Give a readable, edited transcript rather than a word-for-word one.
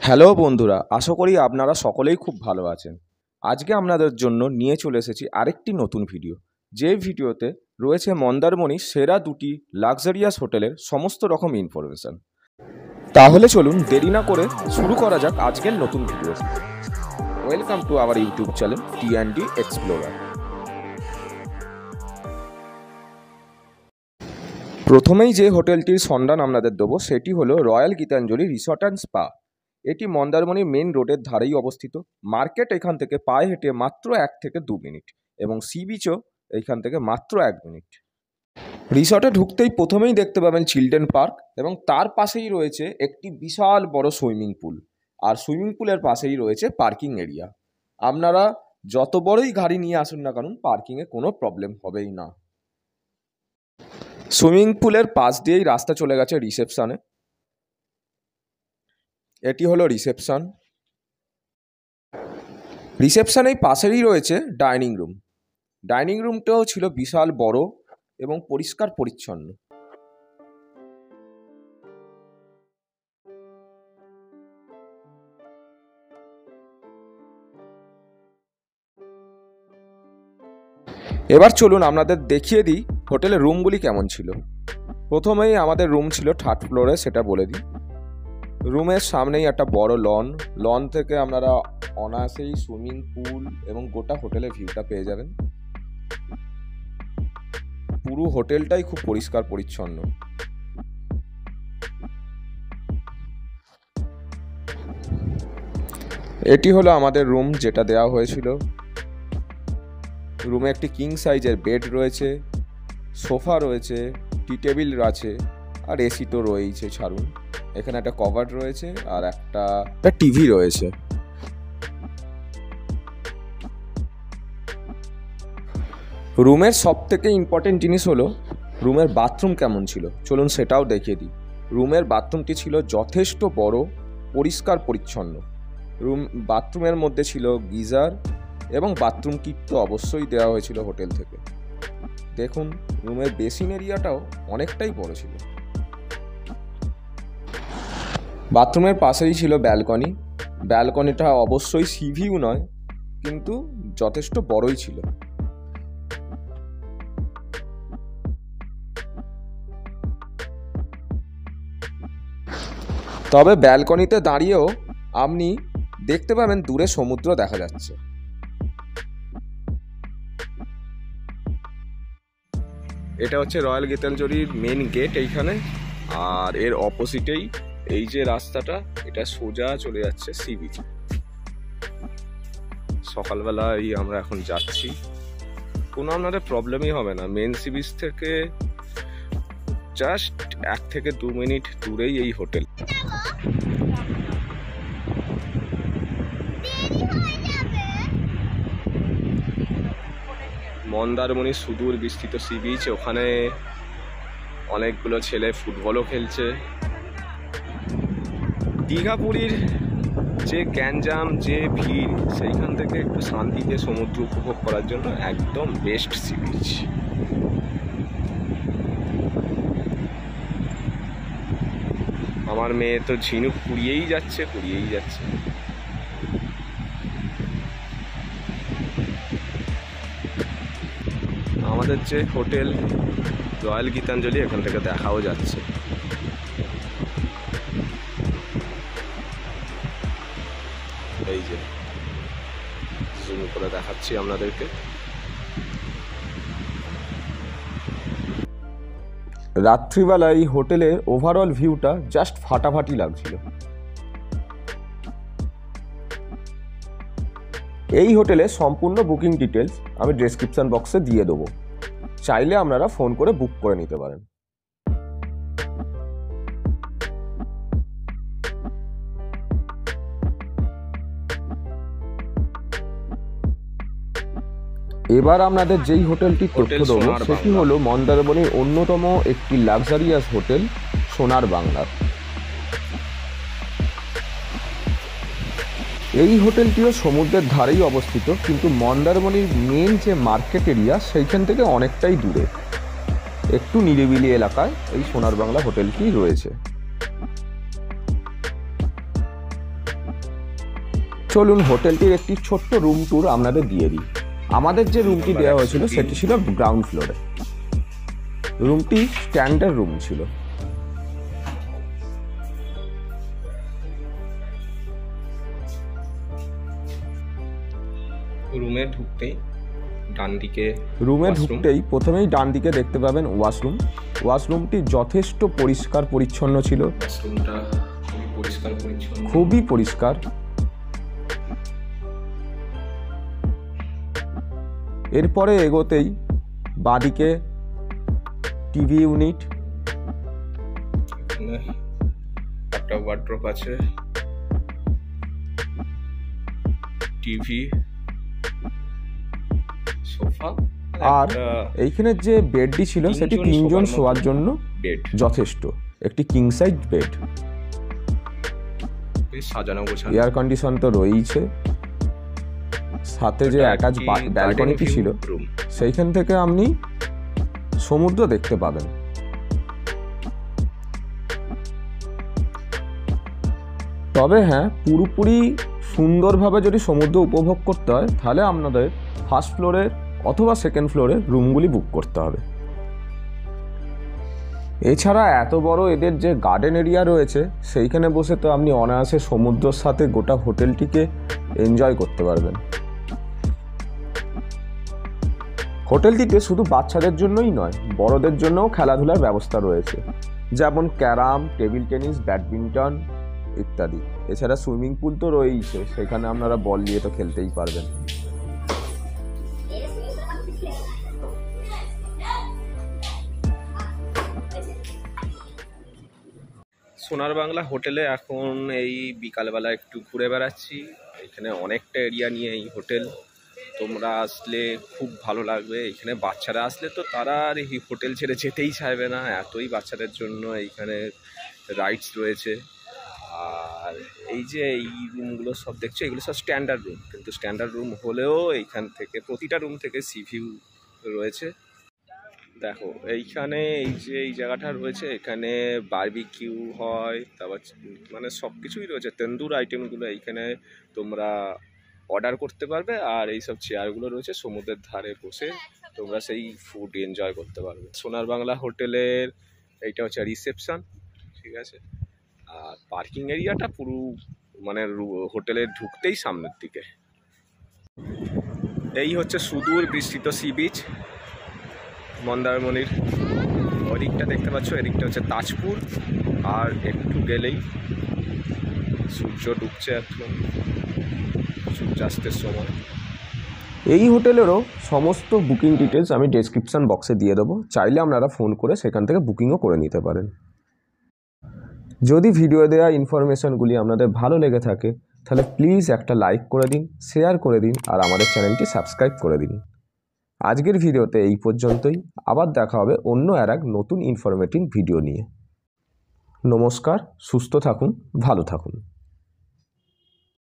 Hello বন্ধুরা, আশা করি আপনারা সকলেই খুব ভালো আছেন। আজকে আপনাদের জন্য নিয়ে চলে এসেছি আরেকটি নতুন ভিডিও, যে ভিডিওতে রয়েছে মন্দারমণির সেরা দুটি লাক্সারিয়াস হোটেলের সমস্ত রকম ইনফরমেশন। তাহলে চলুন দেরি না করে শুরু করা যাক আজকের নতুন video. Welcome to our YouTube channel টি&ডি এক্সপ্লোরার। প্রথমেই যে হোটেলটির সন্ধান আপনাদের দেবো সেটি হলো royal Gitanjali resort and spa. এটি মন্দারমণি মেন রোডের ধারেই অবস্থিত। মার্কেট এখান থেকে পায়ে হেঁটে মাত্র 1 থেকে 2 মিনিট এবং সি বিচও এইখান থেকে মাত্র 1 মিনিট। রিসর্টে ঢুকতেই প্রথমেই দেখতে পাবেন চিলড্রেন পার্ক এবং তার পাশেই রয়েছে একটি বিশাল বড় সুইমিং পুল, আর সুইমিং পুলের পাশেই রয়েছে পার্কিং এরিয়া। আপনারা যত বড়ই গাড়ি নিয়ে আসুন না কারণ পার্কিংয়ে কোনো প্রবলেম হবেই না। সুইমিং পুলের পাশ দিয়েই রাস্তা চলে গেছে রিসেপশনে। এটি হলো রিসেপশন। রিসেপশনের পাশেই রয়েছে ডাইনিং রুম। ডাইনিং রুমটাও ছিল বিশাল বড় এবং পরিষ্কার পরিচ্ছন্ন। এবার চলুন আপনাদের দেখিয়ে দিই হোটেলের রুমগুলি কেমন ছিল। প্রথমেই আমাদের রুম ছিল 3rd ফ্লোরে, সেটা বলে দিই। রুমের সামনেই একটা বড় লন থেকে আপনারা অনায়াসেই সুইমিং পুল এবং গোটা হোটেলের ভিউটা পেয়ে যাবেন। পুরো হোটেলটাই খুব পরিষ্কার পরিচ্ছন্ন। এটি হলো আমাদের রুম যেটা দেওয়া হয়েছিল। রুমে একটি কিং সাইজের বেড রয়েছে, সোফা রয়েছে, টি টেবিল আছে, আর এসি তো রয়েছে ছাড়ুন। এখানে একটা কভার রয়েছে আর একটা টিভি রয়েছে। রুমের সব থেকে ইম্পর্টেন্ট জিনিস হলো রুমের বাথরুম কেমন ছিল, চলুন সেটাও দেখিয়ে দিই। রুমের বাথরুমটি ছিল যথেষ্ট বড়, পরিষ্কার পরিচ্ছন্ন। বাথরুমের মধ্যে ছিল গিজার এবং বাথরুম কিট তো অবশ্যই দেওয়া হয়েছিল হোটেল থেকে। দেখুন রুমের বেসিন এরিয়াটাও অনেকটাই বড় ছিল। বাথরুমের পাশেই ছিল ব্যালকনি। ব্যালকনিটা অবশ্যই সি ভিউ নয়, কিন্তু যথেষ্ট বড়ই ছিল। তবে ব্যালকনিতে দাঁড়িয়েও আপনি দেখতে পাবেন দূরে সমুদ্র দেখা যাচ্ছে। এটা হচ্ছে রয়্যাল গীতাঞ্জলির মেন গেট এইখানে, আর এর অপোজিটেই এই যে রাস্তাটা, এটা সোজা চলে যাচ্ছে সি বিচ। সকালবেলায় আমরা এখন যাচ্ছি, কোনো আপনাদের প্রবলেমই হবে না। মেন সি বিচ থেকে জাস্ট 1 থেকে 2 মিনিট দূরেই এই হোটেল। মন্দারমণির সুদূর বিস্তৃত সি বিচ, ওখানে অনেকগুলো ছেলে ফুটবলও খেলছে। দীঘাপুরীর যে গ্যাঞ্জাম, যে ভিড়, সেইখান থেকে একটু শান্তিতে সমুদ্র উপভোগ করার জন্য একদম বেস্ট সি বিচ। আমার মেয়ে তো ঝিনুক কুড়িয়েই যাচ্ছে। আমাদের যে হোটেল রয়্যাল গীতাঞ্জলি, এখান থেকে দেখাও যাচ্ছে। এই যে জুম করে দেখাচ্ছি আপনাদেরকে। রাত্রিবেলা এই হোটেলের ওভারঅল ভিউটা জাস্ট ফাটাফাটি লাগছিল। এই হোটেলে সম্পূর্ণ বুকিং ডিটেলস আমি ডেসক্রিপশন বক্সে দিয়ে দেবো, চাইলে আপনারা ফোন করে বুক করে নিতে পারেন। এবার আপনাদের যেই হোটেলটি তথ্য দেবো সেটি হলো মন্দারমণির অন্যতম একটি লাক্সারিয়াস হোটেল সোনার বাংলা। এই হোটেলটিও সমুদ্রের ধারেই অবস্থিত, কিন্তু মন্দারমণির মেন যে মার্কেট এরিয়া সেইখান থেকে অনেকটাই দূরে, একটু নিরিবিলি এলাকায় এই সোনার বাংলা হোটেলটি রয়েছে। চলুন হোটেলটির একটি ছোট্ট রুম ট্যুর আপনাদের দিয়ে দিই। আমাদের যে রুমটি দেওয়া হয়েছিল সেটি ছিল গ্রাউন্ড ফ্লোরে। রুমটি স্ট্যান্ডার্ড রুম ছিল। রুমে ঢুকতেই প্রথমেই ডান দিকে দেখতে পাবেন ওয়াশরুম। ওয়াশরুমটি যথেষ্ট পরিষ্কার পরিচ্ছন্ন ছিল। ওয়াশরুমটা খুবই পরিষ্কার। এরপরে এগোতেই বাঁদিকে টিভি ইউনিট, একটা ওয়ার্ড্রপ আছে, টিভি, সোফা, আর এইখানে যে বেডটি ছিল সেটি 3 জন শোয়ার জন্য বেড যথেষ্ট। একটি কিং সাইজ বেড, সাজানো গোছানো, এয়ার কন্ডিশন তো রয়েছে। সাথে যে অ্যাটাচ ব্যালকনিটি ছিল সেইখান থেকে আপনি সমুদ্র দেখতে পাবেন। তবে হ্যাঁ, পুরোপুরি সুন্দরভাবে যদি সমুদ্র উপভোগ করতে হয় তাহলে আপনাদের ফার্স্ট ফ্লোরের অথবা সেকেন্ড ফ্লোরের রুমগুলি বুক করতে হবে। এছাড়া এত বড় এদের যে গার্ডেন এরিয়া রয়েছে সেইখানে বসে তো আপনি অনায়াসে সমুদ্রের সাথে গোটা হোটেলটিকে এনজয় করতে পারবেন। হোটেলটিতে শুধু বাচ্চাদের জন্যই নয়, বড়দের জন্যও খেলাধুলার ব্যবস্থা রয়েছে, যেমন ক্যারাম, টেবিল টেনিস, ব্যাডমিন্টন ইত্যাদি। এছাড়া সুইমিং পুল তো রয়েইছে, সেখানে আপনারা বল নিয়ে তো খেলতেই পারবেন। সোনার বাংলা হোটেলে এখন এই বিকালবেলা একটু ঘুরে বেড়াচ্ছি। এখানে অনেকটা এরিয়া নিয়ে এই হোটেল। তোমরা আসলে খুব ভালো লাগবে। এখানে বাচ্চারা আসলে তো তারা আর এই হোটেল ছেড়ে যেতেই চাইবে না, এতই বাচ্চাদের জন্য এইখানে রাইডস রয়েছে। আর এই যে এই রুমগুলো সব দেখছো, এগুলো সব স্ট্যান্ডার্ড রুম, কিন্তু স্ট্যান্ডার্ড রুম হলেও এইখান থেকে প্রতিটা রুম থেকে সি ভিউ রয়েছে। দেখো এইখানে এই যে এই জায়গাটা রয়েছে, এখানে বারবিকিউ হয়, তারপর মানে সব কিছুই রয়েছে। তন্দুর আইটেমগুলো এইখানে তোমরা অর্ডার করতে পারবে। আর এইসব চেয়ারগুলো রয়েছে, সমুদ্রের ধারে বসে তোমরা সেই ফুড এনজয় করতে পারবে। সোনার বাংলা হোটেলের এইটা হচ্ছে রিসেপশন, ঠিক আছে। আর পার্কিং এরিয়াটা পুরো মানে হোটেলে ঢুকতেই সামনের দিকে। এই হচ্ছে সুদূর বিস্তৃত সি বিচ মন্দারমণির। ওদিকটা দেখতে পাচ্ছ, এদিকটা হচ্ছে তাজপুর। আর একটু গেলেই সূর্য ডুবছে, এখন সূর্যাস্তের সময়। এই হোটেলেরও সমস্ত বুকিং ডিটেলস আমি ডেসক্রিপশন বক্সে দিয়ে দেবো, চাইলে আপনারা ফোন করে সেখান থেকে বুকিংও করে নিতে পারেন। যদি ভিডিও দেওয়া ইনফরমেশনগুলি আপনাদের ভালো লেগে থাকে তাহলে প্লিজ একটা লাইক করে দিন, শেয়ার করে দিন, আর আমাদের চ্যানেলটি সাবস্ক্রাইব করে দিন। আজকের ভিডিওতে এই পর্যন্তই। আবার দেখা হবে অন্য এক নতুন ইনফরমেটিভ ভিডিও নিয়ে। নমস্কার, সুস্থ থাকুন, ভালো থাকুন।